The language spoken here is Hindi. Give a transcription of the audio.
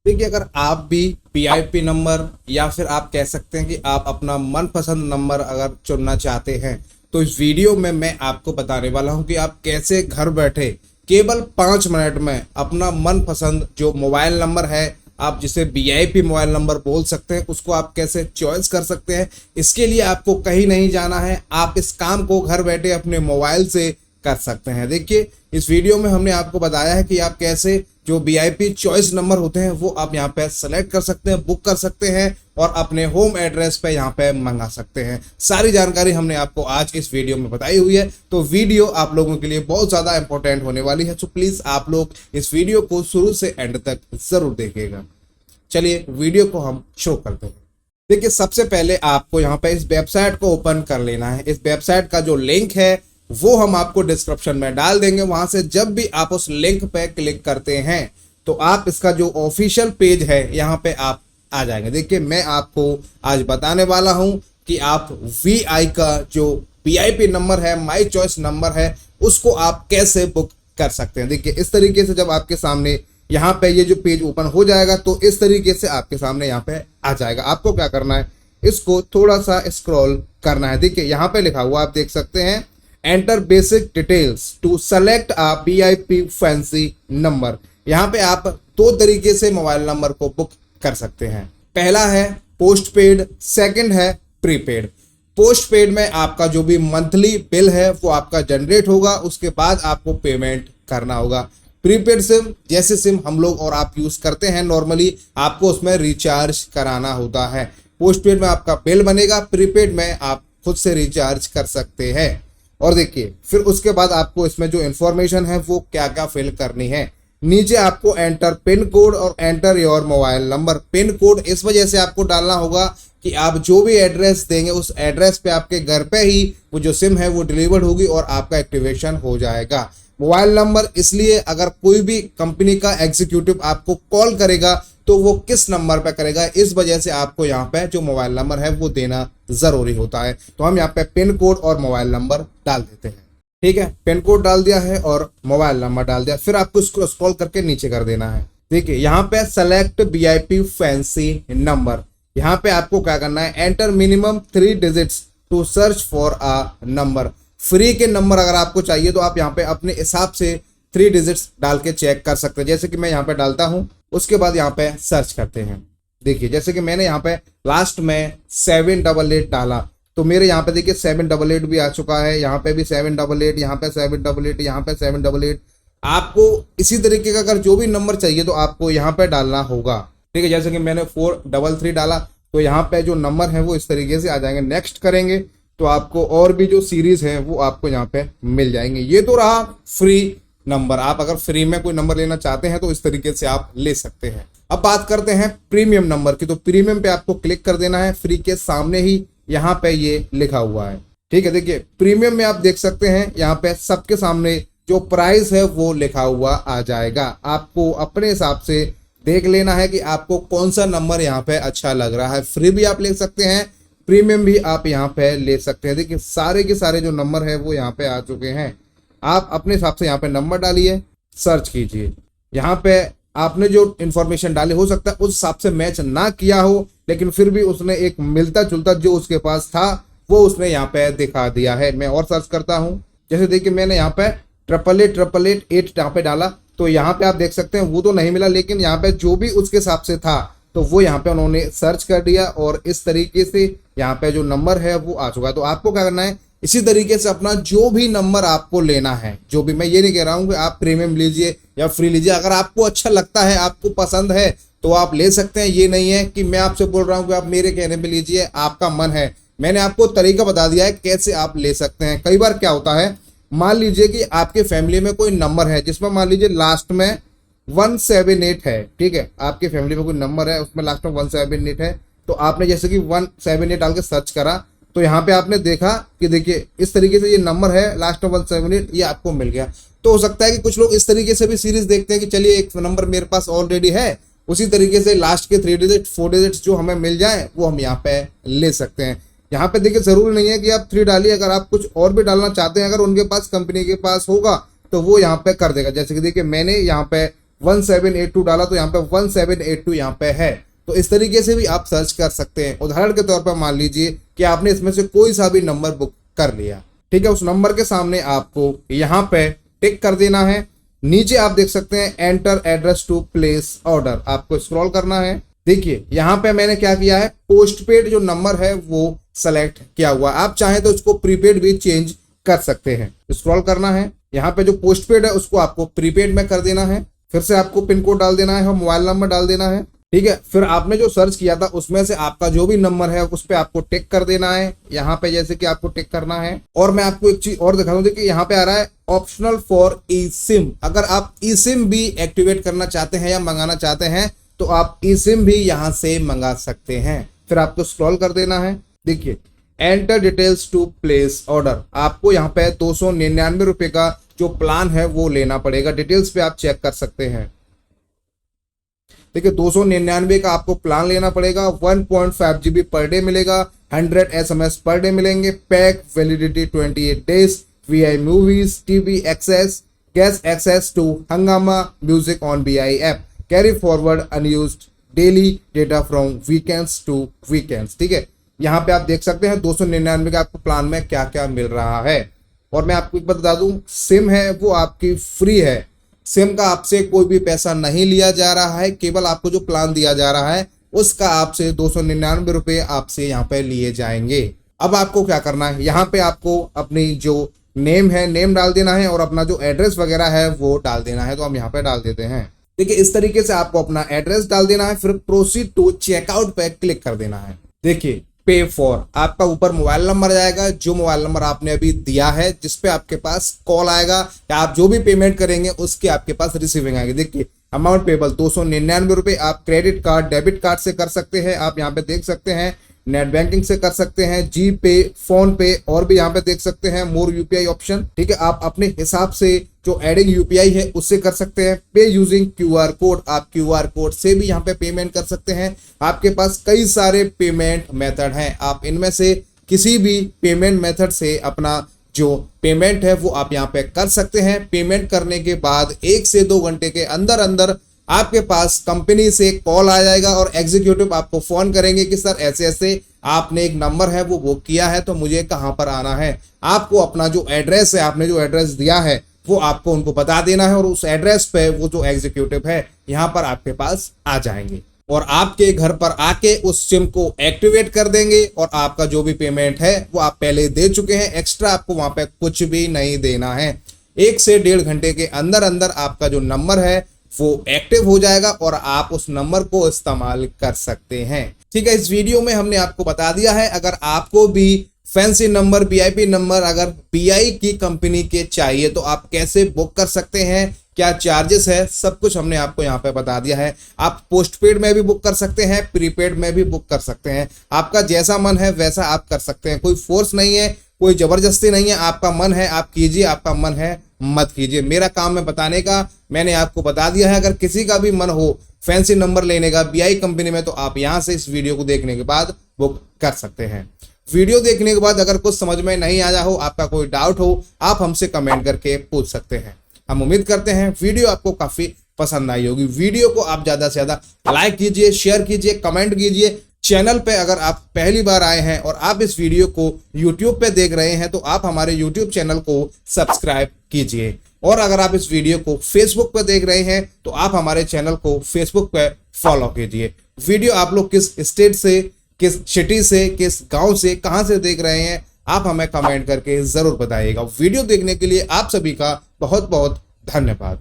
देखिए, अगर आप भी पीआईपी नंबर या फिर आप कह सकते हैं कि आप अपना मनपसंद नंबर अगर चुनना चाहते हैं, तो इस वीडियो में मैं आपको बताने वाला हूं कि आप कैसे घर बैठे केवल 5 मिनट में अपना मनपसंद जो मोबाइल नंबर है, आप जिसे वीआईपी मोबाइल नंबर बोल सकते हैं, उसको आप कैसे चॉइस कर सकते हैं। इसके लिए आपको कहीं नहीं जाना है, आप इस काम को घर बैठे अपने मोबाइल से कर सकते हैं। देखिए, इस वीडियो में हमने आपको बताया है कि आप कैसे जो वीआईपी चॉइस नंबर होते हैं वो आप यहाँ पे सेलेक्ट कर सकते हैं, बुक कर सकते हैं और अपने होम एड्रेस पे यहाँ पे मंगा सकते हैं। सारी जानकारी हमने आपको आज के इस वीडियो में बताई हुई है, तो वीडियो आप लोगों के लिए बहुत ज़्यादा इंपॉर्टेंट होने वाली है। तो प्लीज़ आप लोग इस वीडियो को शुरू से एंड तक ज़रूर देखिएगा। चलिए वीडियो को हम शो करते हैं। देखिए, सबसे पहले आपको यहाँ पे इस वेबसाइट को ओपन कर लेना है। इस वेबसाइट का जो लिंक है वो हम आपको डिस्क्रिप्शन में डाल देंगे। वहां से जब भी आप उस लिंक पे क्लिक करते हैं तो आप इसका जो ऑफिशियल पेज है यहाँ पे आप आ जाएंगे। देखिए, मैं आपको आज बताने वाला हूं कि आप वीआई का जो वीआईपी नंबर है, माई चॉइस नंबर है, उसको आप कैसे बुक कर सकते हैं। देखिए, इस तरीके से जब आपके सामने यहाँ पे ये जो पेज ओपन हो जाएगा तो इस तरीके से आपके सामने यहाँ पे आ जाएगा। आपको क्या करना है, इसको थोड़ा सा स्क्रॉल करना है। देखिए, यहाँ पे लिखा हुआ आप देख सकते हैं, enter basic details to select a VIP fancy number. यहाँ पे आप दो तरीके से मोबाइल नंबर को बुक कर सकते हैं। पहला है पोस्ट पेड, सेकंड है प्रीपेड। पोस्ट पेड में आपका जो भी मंथली बिल है वो आपका जनरेट होगा, उसके बाद आपको पेमेंट करना होगा। प्रीपेड सिम जैसे सिम हम लोग और आप यूज करते हैं नॉर्मली, आपको उसमें रिचार्ज कराना होता है। पोस्ट पेड में आपका बिल बनेगा, प्रीपेड में आप खुद से रिचार्ज कर सकते हैं। और देखिए, फिर उसके बाद आपको इसमें जो इंफॉर्मेशन है वो क्या क्या फिल करनी है। नीचे आपको एंटर पिन कोड और enter your mobile number. Pin code इस वजह से आपको डालना होगा कि आप जो भी एड्रेस देंगे उस एड्रेस पे आपके घर पे ही वो जो सिम है वो डिलीवर्ड होगी और आपका एक्टिवेशन हो जाएगा। मोबाइल नंबर इसलिए, अगर कोई भी कंपनी का एग्जीक्यूटिव आपको कॉल करेगा तो वो किस नंबर पे करेगा, इस वजह से आपको यहाँ पे जो मोबाइल नंबर है वो देना जरूरी होता है। तो हम यहाँ पे पिन कोड और मोबाइल नंबर डाल देते हैं। ठीक है, पिन कोड डाल दिया है और मोबाइल नंबर डाल दिया। फिर आपको इसको स्क्रॉल करके नीचे कर देना है। देखिए, यहाँ पे सेलेक्ट वीआईपी फैंसी नंबर, यहाँ पे आपको क्या करना है, enter minimum 3 digits to search for a number. Free के नंबर अगर आपको चाहिए तो आप यहाँ पे अपने हिसाब से 3 डिजिट्स डाल के चेक कर सकते हैं। जैसे कि मैं यहाँ पे डालता हूँ, उसके बाद यहाँ पे सर्च करते हैं। देखिए, जैसे कि मैंने यहाँ पे लास्ट में 788 डाला तो मेरे यहाँ पे देखिए 788 भी आ चुका है। यहाँ पे भी 788, यहाँ पे 788, यहाँ पे 788। आपको इसी तरीके का अगर जो भी नंबर चाहिए तो आपको यहाँ पे डालना होगा। ठीक है, जैसे कि मैंने 433 डाला तो यहाँ पे जो नंबर है वो इस तरीके से आ जाएंगे। नेक्स्ट करेंगे तो आपको और भी जो सीरीज है वो आपको यहाँ पे मिल जाएंगे। ये तो रहा फ्री नंबर। आप अगर फ्री में कोई नंबर लेना चाहते हैं तो इस तरीके से आप ले सकते हैं। अब बात करते हैं प्रीमियम नंबर की। तो प्रीमियम पे आपको क्लिक कर देना है। फ्री के सामने ही यहाँ पे ये लिखा हुआ है। ठीक है, देखिए प्रीमियम में आप देख सकते हैं यहाँ पे सबके सामने जो प्राइस है वो लिखा हुआ आ जाएगा। आपको अपने हिसाब से देख लेना है कि आपको कौन सा नंबर यहाँ पे अच्छा लग रहा है। फ्री भी आप ले सकते हैं, प्रीमियम भी आप यहाँ पे ले सकते हैं। देखिए, सारे के सारे जो नंबर है वो यहाँ पे आ चुके हैं। आप अपने हिसाब से यहाँ पे नंबर डालिए, सर्च कीजिए। यहाँ पे आपने जो इन्फॉर्मेशन डाली हो सकता है उस हिसाब से मैच ना किया हो, लेकिन फिर भी उसने एक मिलता जुलता जो उसके पास था वो उसने यहाँ पे दिखा दिया है। मैं और सर्च करता हूँ। जैसे देखिए, मैंने यहाँ पे 888 यहाँ पे डाला तो यहाँ पे आप देख सकते हैं वो तो नहीं मिला, लेकिन यहाँ पे जो भी उसके हिसाब से था तो वो यहाँ पे उन्होंने सर्च कर दिया और इस तरीके से यहाँ पे जो नंबर है वो आ चुका है। तो आपको क्या करना है, इसी तरीके से अपना जो भी नंबर आपको लेना है, जो भी, मैं ये नहीं कह रहा हूँ कि आप प्रीमियम लीजिए या फ्री लीजिए, अगर आपको अच्छा लगता है, आपको पसंद है तो आप ले सकते हैं। ये नहीं है कि मैं आपसे बोल रहा हूँ कि आप मेरे कहने पे लीजिए, आपका मन है। मैंने आपको तरीका बता दिया है कैसे आप ले सकते हैं। कई बार क्या होता है, मान लीजिए कि आपके फैमिली में कोई नंबर है जिसमें मान लीजिए लास्ट में 178 है। ठीक है, आपके फैमिली में कोई नंबर है उसमें लास्ट में 178 है, तो आपने जैसे कि 178 डाल के सर्च करा तो यहाँ पे आपने देखा कि देखिए इस तरीके से ये नंबर है लास्ट में 178, ये आपको मिल गया। तो हो सकता है कि कुछ लोग इस तरीके से भी सीरीज देखते हैं कि चलिए एक नंबर मेरे पास ऑलरेडी है, उसी तरीके से लास्ट के 3 डिजिट 4 डिजिट्स जो हमें मिल जाए वो हम यहाँ पे ले सकते हैं। यहाँ पे देखिए, जरूरी नहीं है कि आप 3 डालिए, अगर आप कुछ और भी डालना चाहते हैं, अगर उनके पास कंपनी के पास होगा तो वो यहाँ पे कर देगा। जैसे कि देखिए, मैंने यहाँ पे 1782 डाला तो यहाँ पे 1782 यहाँ पे है। तो इस तरीके से भी आप सर्च कर सकते हैं। उदाहरण के तौर पर मान लीजिए कि आपने इसमें से कोई सा भी नंबर बुक कर लिया, ठीक है। उस नंबर के सामने आपको यहाँ पे टिक कर देना है। नीचे आप देख सकते हैं enter address to place order, आपको स्क्रॉल करना है। देखिए यहाँ पे मैंने क्या किया है, पोस्टपेड जो नंबर है वो सेलेक्ट किया हुआ। आप चाहें तो उसको प्रीपेड भी चेंज कर सकते हैं। स्क्रॉल करना है, यहाँ पे जो पोस्टपेड है उसको आपको प्रीपेड में कर देना है। फिर से आपको पिन कोड डाल देना है और मोबाइल नंबर डाल देना है, ठीक है। फिर आपने जो सर्च किया था उसमें से आपका जो भी नंबर है उस पे आपको टिक कर देना है, यहाँ पे जैसे कि आपको टिक करना है। और मैं आपको एक चीज और दिखा दूं, देखिए यहाँ पे आ रहा है ऑप्शनल फॉर ई सिम। अगर आप ई सिम भी एक्टिवेट करना चाहते हैं या मंगाना चाहते हैं तो आप ई सिम भी यहाँ से मंगा सकते हैं। फिर आपको स्क्रॉल कर देना है। देखिए enter details to place order, आपको यहाँ पे 299 रुपए का जो प्लान है वो लेना पड़ेगा। डिटेल्स पे आप चेक कर सकते हैं। देखिए 299 का आपको प्लान लेना पड़ेगा। 1.5 GB पर डे मिलेगा, 100 SMS पर डे मिलेंगे, pack validity 28 days, VI movies, TV access, guest access to Hungama music on BI app, carry forward unused daily data from weekends to weekends, ठीक है। यहाँ पे आप देख सकते हैं 299 का आपको प्लान में क्या क्या मिल रहा है। और मैं आपको एक बात बता दूं, सिम है वो आपकी फ्री है। सिम का आपसे कोई भी पैसा नहीं लिया जा रहा है, केवल आपको जो प्लान दिया जा रहा है उसका आपसे 299 रुपए आपसे यहाँ पे लिए जाएंगे। अब आपको क्या करना है, यहाँ पे आपको अपनी जो नेम है नेम डाल देना है और अपना जो एड्रेस वगैरह है वो डाल देना है। तो हम यहाँ पे डाल देते हैं। देखिए इस तरीके से आपको अपना एड्रेस डाल देना है। फिर प्रोसीड टू चेकआउट पे क्लिक कर देना है। देखिए पे फॉर, आपका ऊपर मोबाइल नंबर जाएगा, जो मोबाइल नंबर आपने अभी दिया है जिसपे आपके पास कॉल आएगा या आप जो भी पेमेंट करेंगे उसके आपके पास रिसीविंग आएगी। देखिए अमाउंट पेबल 299 रुपए। आप क्रेडिट कार्ड डेबिट कार्ड से कर सकते हैं, आप यहाँ पे देख सकते हैं नेट बैंकिंग से कर सकते हैं, जी पे, फोन पे, और भी यहाँ पे देख सकते हैं मोर यूपीआई ऑप्शन, ठीक है। आप अपने हिसाब से जो एडिंग यूपीआई है उससे कर सकते हैं। पे यूजिंग QR कोड, आप QR कोड से भी यहाँ पे पेमेंट कर सकते हैं। आपके पास कई सारे पेमेंट मेथड हैं, आप इनमें से किसी भी पेमेंट मेथड से अपना जो पेमेंट है वो आप यहाँ पे कर सकते हैं। पेमेंट करने के बाद 1 से 2 घंटे के अंदर अंदर आपके पास कंपनी से कॉल आ जाएगा और एग्जीक्यूटिव आपको फोन करेंगे कि सर ऐसे ऐसे आपने एक नंबर है वो बुक किया है तो मुझे कहां पर आना है। आपको अपना जो एड्रेस है, आपने जो एड्रेस दिया है वो आपको उनको बता देना है और उस एड्रेस पे वो जो एग्जीक्यूटिव है यहाँ पर आपके पास आ जाएंगे और आपके घर पर आके उस सिम को एक्टिवेट कर देंगे। और आपका जो भी पेमेंट है वो आप पहले दे चुके हैं, एक्स्ट्रा आपको वहां पे कुछ भी नहीं देना है। 1 से 1.5 घंटे के अंदर अंदर आपका जो नंबर है वो एक्टिव हो जाएगा और आप उस नंबर को इस्तेमाल कर सकते हैं, ठीक है। इस वीडियो में हमने आपको बता दिया है, अगर आपको भी फैंसी नंबर, VIP नंबर अगर BI की कंपनी के चाहिए तो आप कैसे बुक कर सकते हैं, क्या चार्जेस है, सब कुछ हमने आपको यहाँ पे बता दिया है। आप पोस्टपेड में भी बुक कर सकते हैं, प्रीपेड में भी बुक कर सकते हैं। आपका जैसा मन है वैसा आप कर सकते हैं, कोई फोर्स नहीं है, कोई जबरदस्ती नहीं है। आपका मन है आप कीजिए, आपका मन है मत कीजिए। मेरा काम है बताने का, मैंने आपको बता दिया है। अगर किसी का भी मन हो फैंसी नंबर लेने का BI कंपनी में तो आप यहाँ से इस वीडियो को देखने के बाद बुक कर सकते हैं। वीडियो देखने के बाद अगर कुछ समझ में नहीं आया हो, आपका कोई डाउट हो, आप हमसे कमेंट करके पूछ सकते हैं। हम उम्मीद करते हैं वीडियो आपको काफी पसंद आई होगी। वीडियो को आप ज्यादा से ज्यादा लाइक कीजिए, शेयर कीजिए, कमेंट कीजिए। चैनल पे अगर आप पहली बार आए हैं और आप इस वीडियो को YouTube पे देख रहे हैं तो आप हमारे YouTube चैनल को सब्सक्राइब कीजिए। और अगर आप इस वीडियो को Facebook पे देख रहे हैं तो आप हमारे चैनल को Facebook पे फॉलो कीजिए। वीडियो आप लोग किस स्टेट से, किस सिटी से, किस गांव से, कहां से देख रहे हैं आप हमें कमेंट करके जरूर बताइएगा। वीडियो देखने के लिए आप सभी का बहुत बहुत धन्यवाद।